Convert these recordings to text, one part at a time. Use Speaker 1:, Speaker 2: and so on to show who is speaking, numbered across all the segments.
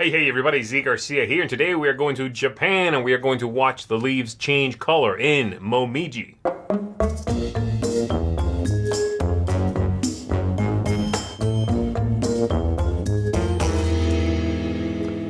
Speaker 1: Hey everybody, Zee Garcia here, and today we are going to Japan and we are going to watch the leaves change color in Momiji.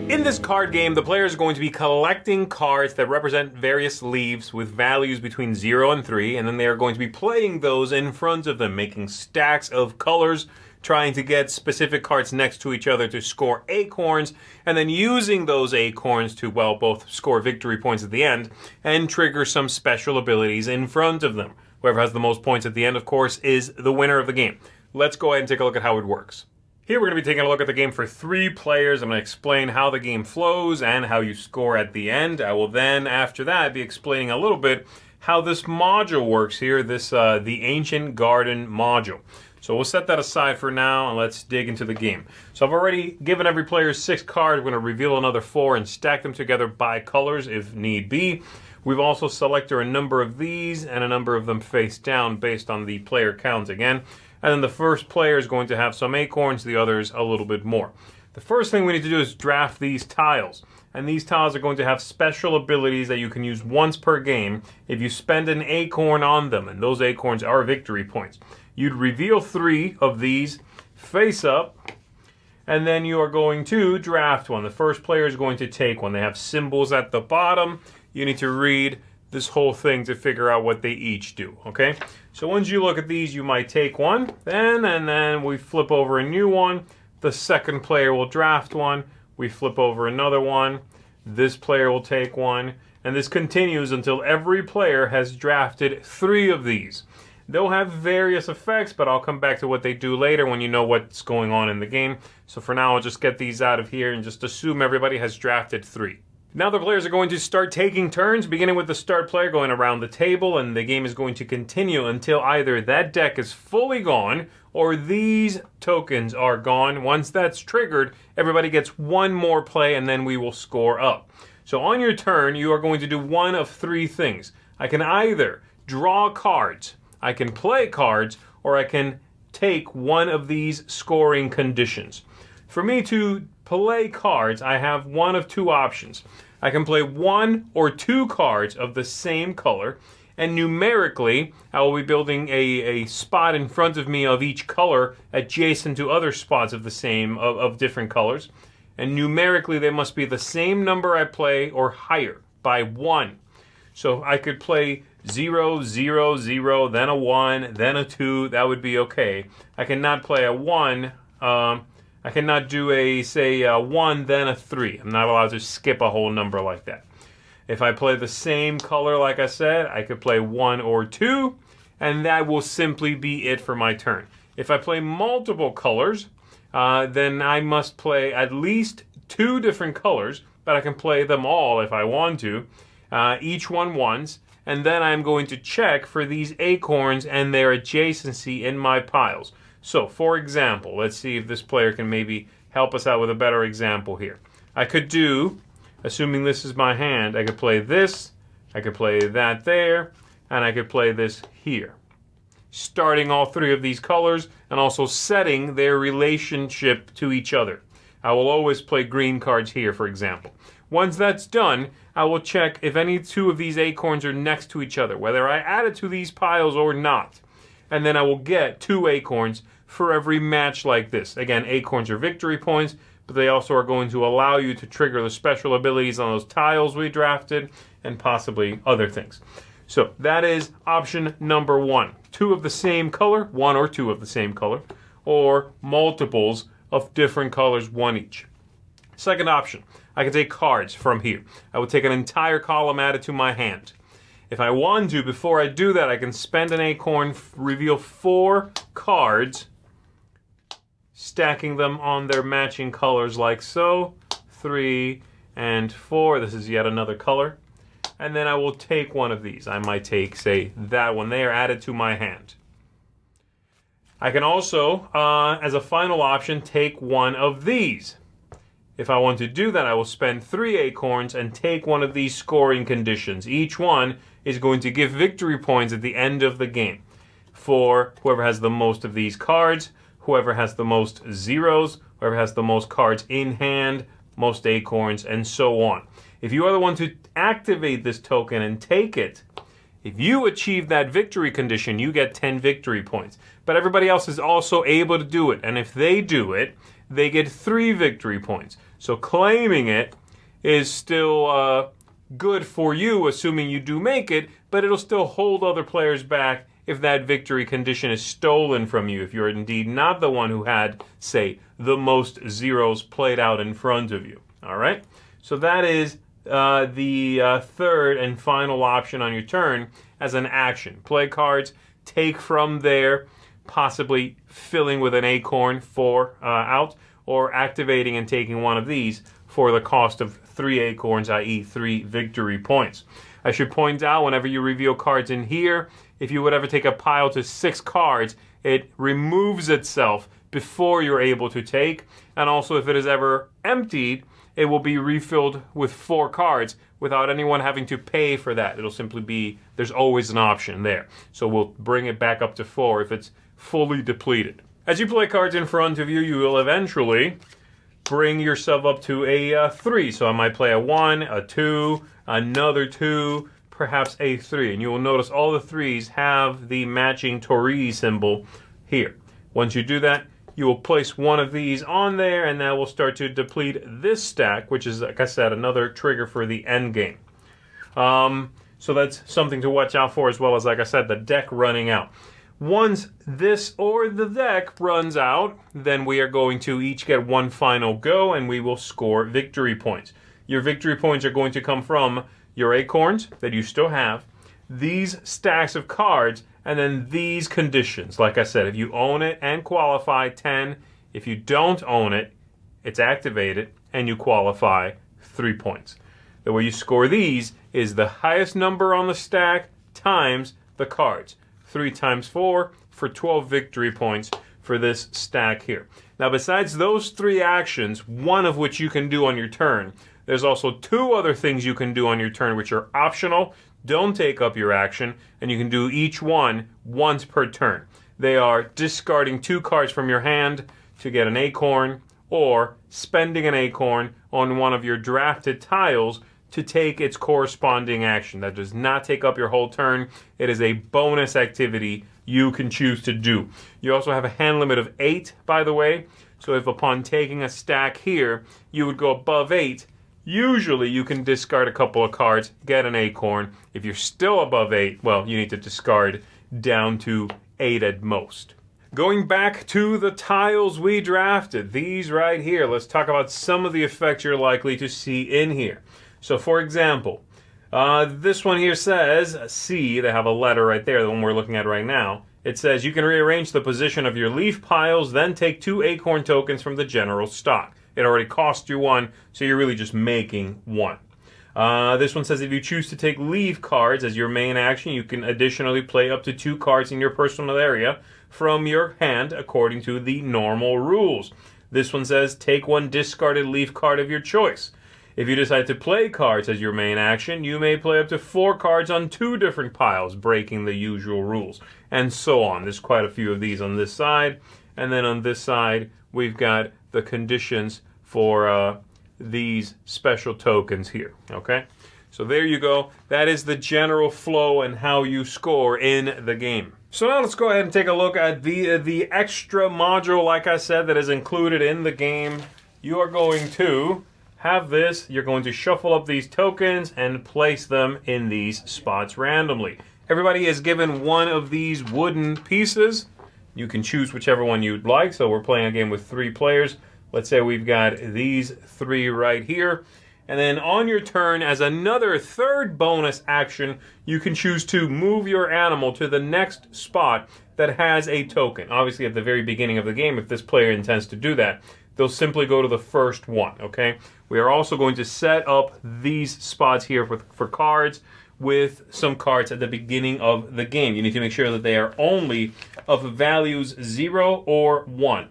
Speaker 1: In this card game, the player is going to be collecting cards that represent various leaves with values between 0 and 3, and then they are going to be playing those in front of them, making stacks of colors, trying to get specific cards next to each other to score acorns, and then using those acorns to, well, both score victory points at the end and trigger some special abilities in front of them. Whoever has the most points at the end, of course, is the winner of the game. Let's go ahead and take a look at how it works. Here we're going to be taking a look at the game for 3 players. I'm going to explain how the game flows and how you score at the end. I will then, after that, be explaining a little bit how this module works here, the Ancient Garden module. So we'll set that aside for now and let's dig into the game. So I've already given every player 6 cards. We're going to reveal another 4 and stack them together by colors if need be. We've also selected a number of these and a number of them face down based on the player count again. And then the first player is going to have some acorns, the others a little bit more. The first thing we need to do is draft these tiles. And these tiles are going to have special abilities that you can use once per game if you spend an acorn on them. And those acorns are victory points. You'd reveal 3 of these face up, and then you are going to draft one. The first player is going to take one. They have symbols at the bottom. You need to read this whole thing to figure out what they each do, okay? So once you look at these, you might take one, and then we flip over a new one. The second player will draft one. We flip over another one. This player will take one, and this continues until every player has drafted 3 of these. They'll have various effects, but I'll come back to what they do later when you know what's going on in the game. So for now, I'll just get these out of here and just assume everybody has drafted 3. Now the players are going to start taking turns, beginning with the start player going around the table, and the game is going to continue until either that deck is fully gone or these tokens are gone. Once that's triggered, everybody gets one more play and then we will score up. So on your turn, you are going to do one of 3 things. I can either draw cards, I can play cards, or I can take one of these scoring conditions. For me to play cards, I have one of 2 options. I can play 1 or 2 cards of the same color, and numerically, I will be building a spot in front of me of each color adjacent to other spots of the same, of different colors. And numerically, they must be the same number I play or higher by 1. So I could play 0, 0, 0, then a 1, then a 2, that would be okay. I cannot play a 1, I cannot do a 1, then a 3. I'm not allowed to skip a whole number like that. If I play the same color, like I said, I could play 1 or 2, and that will simply be it for my turn. If I play multiple colors, then I must play at least 2 different colors, but I can play them all if I want to, each one once. And then I'm going to check for these acorns and their adjacency in my piles. So, for example, let's see if this player can maybe help us out with a better example here. I could do, assuming this is my hand, I could play this, I could play that there, and I could play this here. Starting all 3 of these colors and also setting their relationship to each other. I will always play green cards here, for example. Once that's done, I will check if any 2 of these acorns are next to each other, whether I add it to these piles or not. And then I will get 2 acorns for every match like this. Again, acorns are victory points, but they also are going to allow you to trigger the special abilities on those tiles we drafted and possibly other things. So that is option number 1. 2 of the same color, 1 or 2 of the same color, or multiples of different colors, 1 each. Second option, I can take cards from here. I would take an entire column added to my hand. If I want to, before I do that, I can spend an acorn, reveal 4 cards, stacking them on their matching colors like so. 3 and 4. This is yet another color. And then I will take one of these. I might take, say, that one there, added to my hand. I can also, as a final option, take one of these. If I want to do that, I will spend 3 acorns and take one of these scoring conditions. Each one is going to give victory points at the end of the game for whoever has the most of these cards, whoever has the most zeros, whoever has the most cards in hand, most acorns, and so on. If you are the one to activate this token and take it, if you achieve that victory condition, you get 10 victory points. But everybody else is also able to do it. And if they do it, they get 3 victory points. So claiming it is still good for you, assuming you do make it, but it'll still hold other players back if that victory condition is stolen from you, if you're indeed not the one who had, say, the most zeros played out in front of you. All right? So that is the third and final option on your turn as an action. Play cards, take from there, possibly filling with an acorn for out, or activating and taking one of these for the cost of 3 acorns, i.e. 3 victory points. I should point out, whenever you reveal cards in here, if you would ever take a pile to 6 cards, it removes itself before you're able to take. And also, if it is ever emptied, it will be refilled with 4 cards without anyone having to pay for that. It'll simply be, there's always an option there. So we'll bring it back up to 4 if it's fully depleted. As you play cards in front of you, you will eventually bring yourself up to a 3. So I might play a 1, a 2, another 2, perhaps a 3. And you will notice all the 3s have the matching Torii symbol here. Once you do that, you will place one of these on there, and that will start to deplete this stack, which is, like I said, another trigger for the end game. So that's something to watch out for, as well as, like I said, the deck running out. Once this or the deck runs out, then we are going to each get one final go, and we will score victory points. Your victory points are going to come from your acorns that you still have, these stacks of cards, and then these conditions. Like I said, if you own it and qualify, 10. If you don't own it, it's activated, and you qualify, 3 points. The way you score these is the highest number on the stack times the cards. 3 times 4 for 12 victory points for this stack here. Now, besides those 3 actions, one of which you can do on your turn, there's also 2 other things you can do on your turn which are optional, don't take up your action, and you can do each one once per turn. They are discarding 2 cards from your hand to get an acorn, or spending an acorn on one of your drafted tiles to take its corresponding action. That does not take up your whole turn. It is a bonus activity you can choose to do. You also have a hand limit of 8, by the way. So if upon taking a stack here, you would go above 8, usually you can discard a couple of cards, get an acorn. If you're still above 8, well, you need to discard down to 8 at most. Going back to the tiles we drafted, these right here, let's talk about some of the effects you're likely to see in here. So, for example, this one here says C. They have a letter right there, the one we're looking at right now. It says you can rearrange the position of your leaf piles, then take 2 acorn tokens from the general stock. It already cost you 1, so you're really just making 1. This one says if you choose to take leaf cards as your main action, you can additionally play up to 2 cards in your personal area from your hand according to the normal rules. This one says take 1 discarded leaf card of your choice. If you decide to play cards as your main action, you may play up to 4 cards on 2 different piles, breaking the usual rules, and so on. There's quite a few of these on this side, and then on this side, we've got the conditions for these special tokens here, okay? So there you go. That is the general flow and how you score in the game. So now let's go ahead and take a look at the extra module, like I said, that is included in the game. You are going to have this, you're going to shuffle up these tokens and place them in these spots randomly. Everybody is given one of these wooden pieces. You can choose whichever one you'd like. So we're playing a game with 3 players. Let's say we've got these 3 right here. And then on your turn, as another third bonus action, you can choose to move your animal to the next spot that has a token. Obviously, at the very beginning of the game, if this player intends to do that, they'll simply go to the first one, okay? We are also going to set up these spots here for cards with some cards at the beginning of the game. You need to make sure that they are only of values 0 or 1.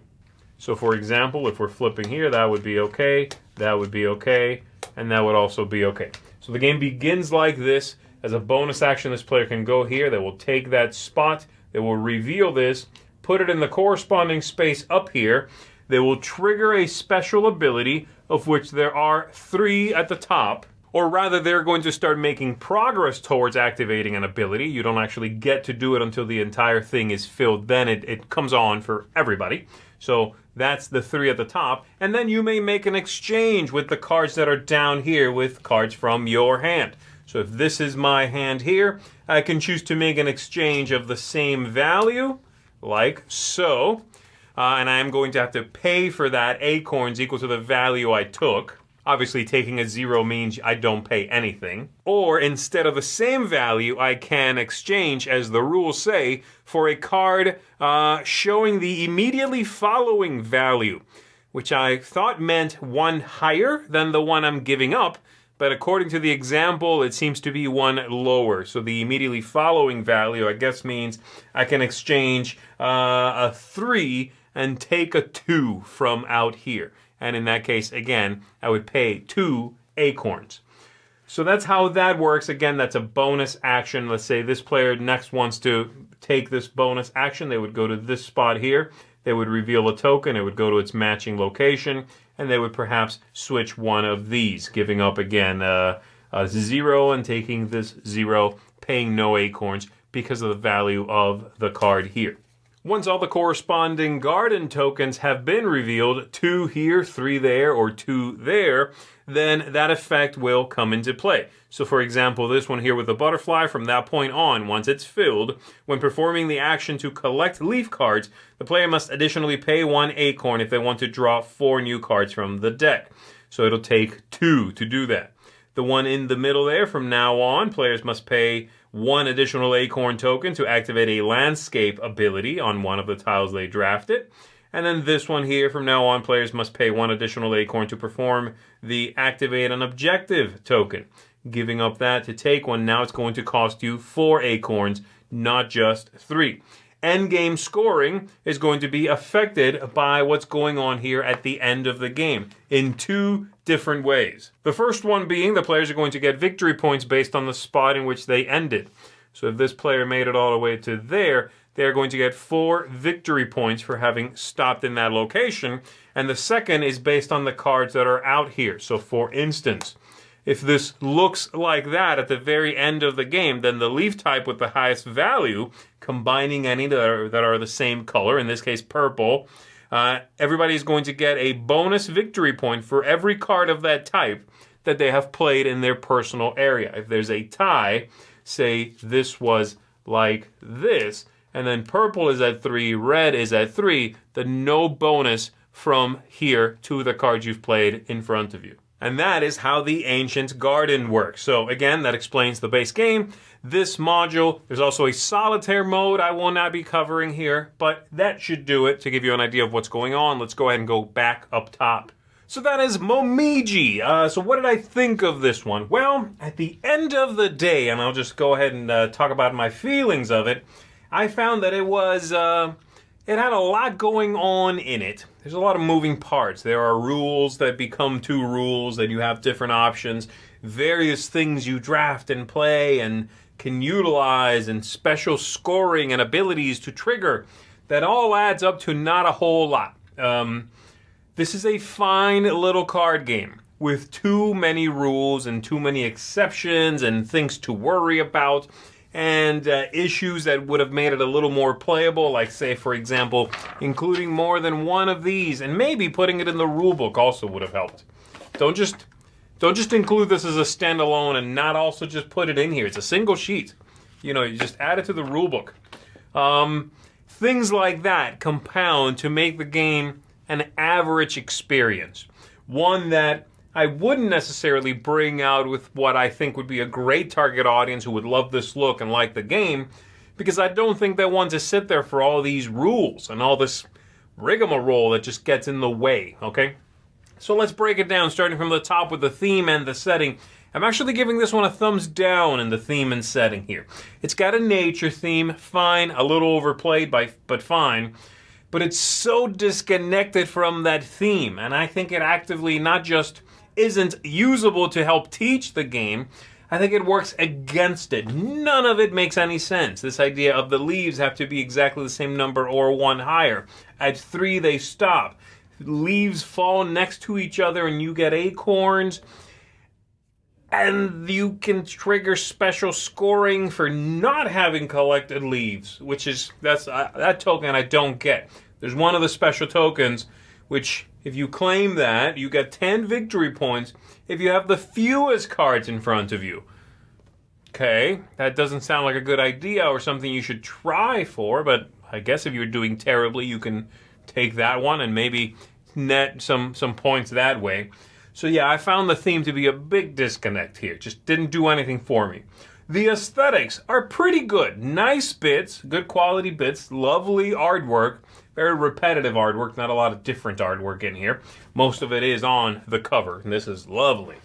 Speaker 1: So for example, if we're flipping here, that would be okay, that would be okay, and that would also be okay. So the game begins like this. As a bonus action, this player can go here. They will take that spot. They will reveal this, put it in the corresponding space up here. they will trigger a special ability, of which there are 3 at the top. Or rather, they're going to start making progress towards activating an ability. You don't actually get to do it until the entire thing is filled. Then it comes on for everybody. So that's the 3 at the top. And then you may make an exchange with the cards that are down here with cards from your hand. So if this is my hand here, I can choose to make an exchange of the same value, like so. And I am going to have to pay for that acorns equal to the value I took. Obviously, taking a 0 means I don't pay anything. Or instead of the same value, I can exchange, as the rules say, for a card showing the immediately following value, which I thought meant one higher than the one I'm giving up. But according to the example, it seems to be one lower. So the immediately following value, I guess, means I can exchange a 3 and take a 2 from out here. And in that case, again, I would pay 2 acorns. So that's how that works. Again, that's a bonus action. Let's say this player next wants to take this bonus action. They would go to this spot here. They would reveal a token. It would go to its matching location. And they would perhaps switch one of these, giving up, again, a 0 and taking this 0, paying no acorns because of the value of the card here. Once all the corresponding garden tokens have been revealed, 2 here, 3 there, or 2 there, then that effect will come into play. So for example, this one here with the butterfly, from that point on, once it's filled, when performing the action to collect leaf cards, the player must additionally pay 1 acorn if they want to draw 4 new cards from the deck. So it'll take 2 to do that. The one in the middle there, from now on, players must pay 1 additional acorn token to activate a landscape ability on one of the tiles they drafted. And then this one here, from now on, players must pay 1 additional acorn to perform the activate an objective token. Giving up that to take one, now it's going to cost you 4 acorns, not just 3. Endgame scoring is going to be affected by what's going on here at the end of the game in 2 different ways. The first one being the players are going to get victory points based on the spot in which they ended. So if this player made it all the way to there, they're going to get 4 victory points for having stopped in that location. And the second is based on the cards that are out here. So for instance, if this looks like that at the very end of the game, then the leaf type with the highest value, combining any that are the same color, in this case purple, everybody's going to get a bonus victory point for every card of that type that they have played in their personal area. If there's a tie, say this was like this, and then purple is at 3, red is at 3, then no bonus from here to the cards you've played in front of you. And that is how the Ancient Garden works. So again, that explains the base game. This module, there's also a solitaire mode I will not be covering here, but that should do it to give you an idea of what's going on. Let's go ahead and go back up top. So that is Momiji. So what did I think of this one? Well, at the end of the day, and I'll just go ahead and talk about my feelings of it, I found that it was... It had a lot going on in it. There's a lot of moving parts. There are rules that become 2 rules, that you have different options, various things you draft and play and can utilize, and special scoring and abilities to trigger. That all adds up to not a whole lot. This is a fine little card game with too many rules and too many exceptions and things to worry about. And issues that would have made it a little more playable, like say, for example, including more than one of these, and maybe putting it in the rulebook also would have helped. Don't just include this as a standalone and not also just put it in here. It's a single sheet. You know, you just add it to the rulebook. Things like that compound to make the game an average experience. One that I wouldn't necessarily bring out with what I think would be a great target audience who would love this look and like the game, because I don't think they want to sit there for all these rules and all this rigmarole that just gets in the way, okay? So let's break it down, starting from the top with the theme and the setting. I'm actually giving this one a thumbs down in the theme and setting here. It's got a nature theme, fine, a little overplayed, but fine. But it's so disconnected from that theme, and I think it actively not just isn't usable to help teach the game, I think it works against it. None of it makes any sense. This idea of the leaves have to be exactly the same number or 1 higher. At 3 they stop. leaves fall next to each other and you get acorns. And you can trigger special scoring for not having collected leaves, which is, that token I don't get. There's one of the special tokens, which if you claim that, you get 10 victory points if you have the fewest cards in front of you. Okay, that doesn't sound like a good idea or something you should try for, but I guess if you're doing terribly, you can take that one and maybe net some points that way. So yeah, I found the theme to be a big disconnect here. Just didn't do anything for me. The aesthetics are pretty good. Nice bits, good quality bits, lovely artwork, very repetitive artwork, not a lot of different artwork in here. Most of it is on the cover, and this is lovely.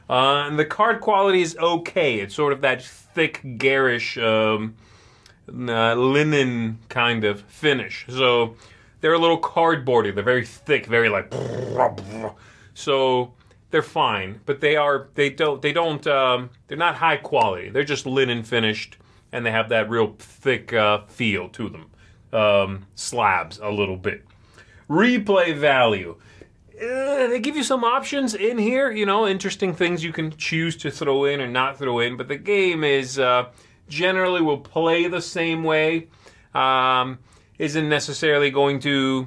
Speaker 1: And the card quality is okay. It's sort of that thick, garish linen kind of finish. So they're a little cardboardy. They're very thick, very like... So they're fine, but they're not high quality. They're just linen finished, and they have that real thick feel to them. Slabs a little bit. Replay value. They give you some options in here, interesting things you can choose to throw in or not throw in, but the game is generally will play the same way. Isn't necessarily going to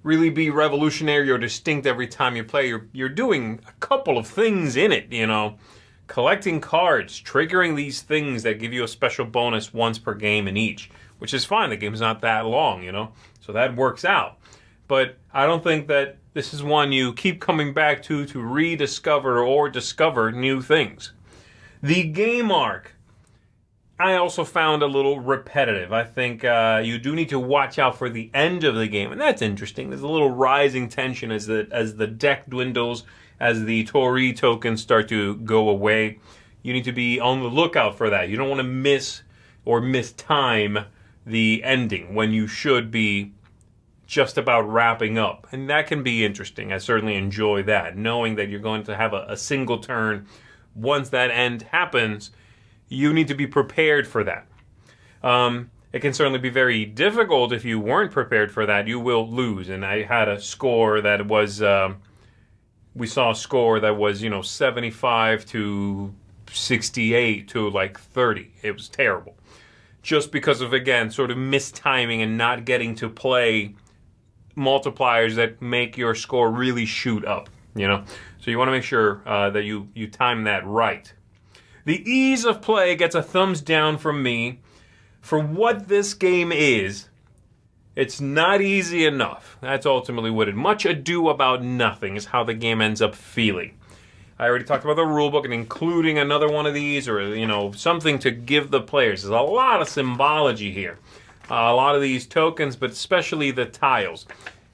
Speaker 1: really be revolutionary or distinct every time you play. You're doing a couple of things in it, collecting cards, triggering these things that give you a special bonus once per game in each, which is fine. The game's not that long, so that works out. But I don't think that this is one you keep coming back to rediscover or discover new things. The game arc, I also found a little repetitive. I think you do need to watch out for the end of the game, and that's interesting. There's a little rising tension as the deck dwindles, as the Tori tokens start to go away. You need to be on the lookout for that. You don't want to miss or mistime the ending when you should be just about wrapping up, and that can be interesting. I certainly enjoy that, knowing that you're going to have a single turn. Once that end happens, you need to be prepared for that. It can certainly be very difficult if you weren't prepared for that. You will lose. And I had a score that was, we saw a score that was, 75 to 68 to like 30. It was terrible. Just because of, again, sort of mistiming and not getting to play multipliers that make your score really shoot up, So you want to make sure that you time that right. The ease of play gets a thumbs down from me. For what this game is, it's not easy enough. That's ultimately what it is. Much ado about nothing is how the game ends up feeling. I already talked about the rulebook and including another one of these or, something to give the players. There's a lot of symbology here. A lot of these tokens, but especially the tiles.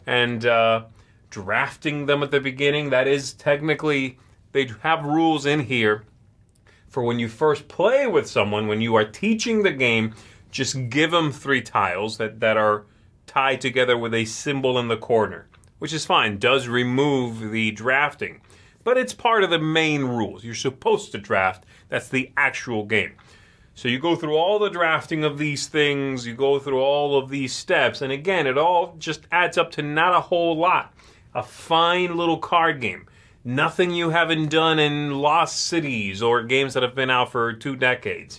Speaker 1: And drafting them at the beginning, that is technically, they have rules in here for when you first play with someone, when you are teaching the game, just give them 3 tiles that are tied together with a symbol in the corner, which is fine, does remove the drafting. But it's part of the main rules. You're supposed to draft. That's the actual game. So you go through all the drafting of these things, you go through all of these steps, and again, it all just adds up to not a whole lot. A fine little card game. Nothing you haven't done in Lost Cities or games that have been out for 2 decades,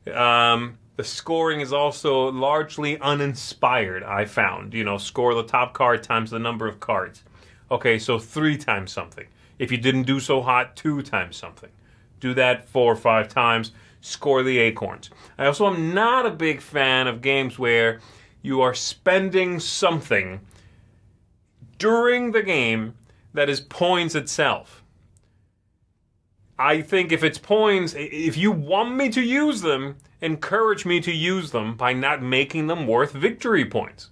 Speaker 1: The scoring is also largely uninspired, I found. Score the top card times the number of cards. Okay, so 3 times something. If you didn't do so hot, 2 times something. Do that 4 or 5 times. Score the acorns. I also am not a big fan of games where you are spending something during the game that is points itself. I think if it's points, if you want me to use them, encourage me to use them by not making them worth victory points.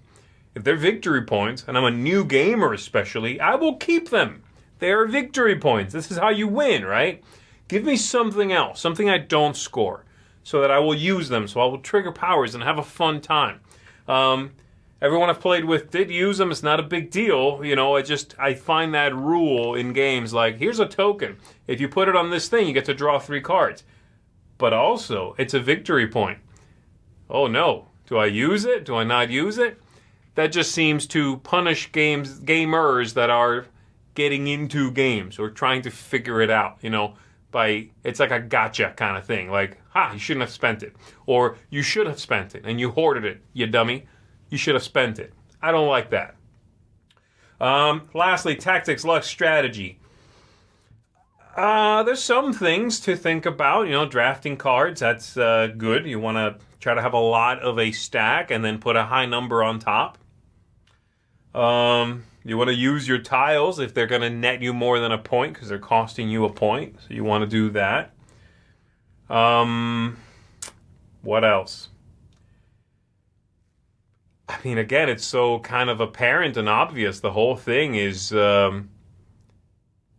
Speaker 1: If they're victory points, and I'm a new gamer especially, I will keep them. They are victory points. This is how you win, right? Give me something else, something I don't score, so that I will use them, so I will trigger powers and have a fun time. Everyone I've played with did use them. It's not a big deal. I find that rule in games like, here's a token. If you put it on this thing, you get to draw 3 cards. But also, it's a victory point. Oh no, do I use it? Do I not use it? that just seems to punish gamers that are getting into games or trying to figure it out, it's like a gotcha kind of thing. Like, you shouldn't have spent it. Or you should have spent it and you hoarded it, you dummy. You should have spent it. I don't like that. Lastly, tactics, luck, strategy. There's some things to think about. Drafting cards, that's good. You want to try to have a lot of a stack and then put a high number on top. You want to use your tiles if they're going to net you more than a point because they're costing you a point. So you want to do that. What else? I mean, again, it's so kind of apparent and obvious. The whole thing is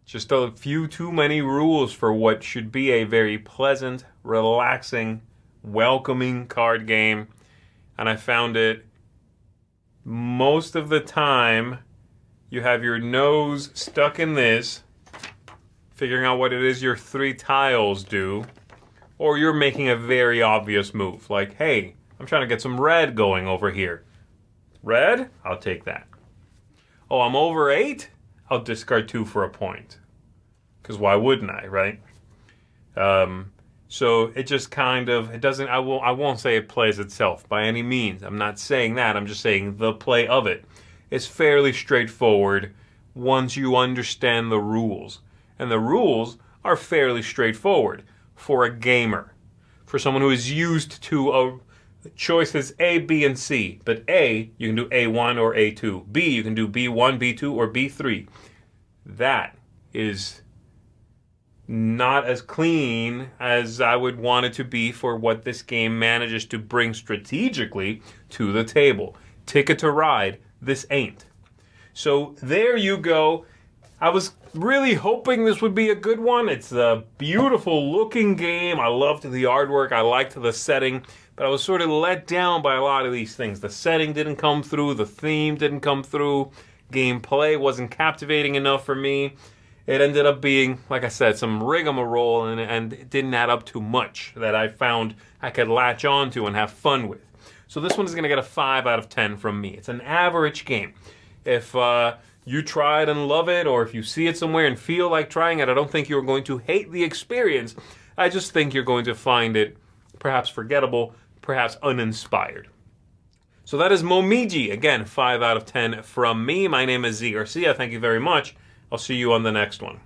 Speaker 1: just a few too many rules for what should be a very pleasant, relaxing, welcoming card game. And I found it most of the time you have your nose stuck in this, figuring out what it is your 3 tiles do, or you're making a very obvious move. Like, hey, I'm trying to get some red going over here. Red? I'll take that. Oh, I'm over 8? I'll discard 2 for a point. Because why wouldn't I, right? So it just kind of, it doesn't, I won't say it plays itself by any means. I'm not saying that. I'm just saying the play of it is fairly straightforward once you understand the rules. And the rules are fairly straightforward for a gamer. For someone who is used to choices A, B, and C. But A, you can do A1 or A2. B, you can do B1, B2, or B3. That is not as clean as I would want it to be for what this game manages to bring strategically to the table. Ticket to Ride, this ain't. So there you go. I was really hoping this would be a good one. It's a beautiful looking game. I loved the artwork. I liked the setting. But I was sort of let down by a lot of these things. The setting didn't come through. The theme didn't come through. Gameplay wasn't captivating enough for me. It ended up being, like I said, some rigmarole, and it didn't add up to much that I found I could latch onto and have fun with. So this one is going to get a 5 out of 10 from me. It's an average game. If you try it and love it, or if you see it somewhere and feel like trying it, I don't think you're going to hate the experience. I just think you're going to find it perhaps forgettable, perhaps uninspired. So that is Momiji. Again, 5 out of 10 from me. My name is Zee Garcia. Thank you very much. I'll see you on the next one.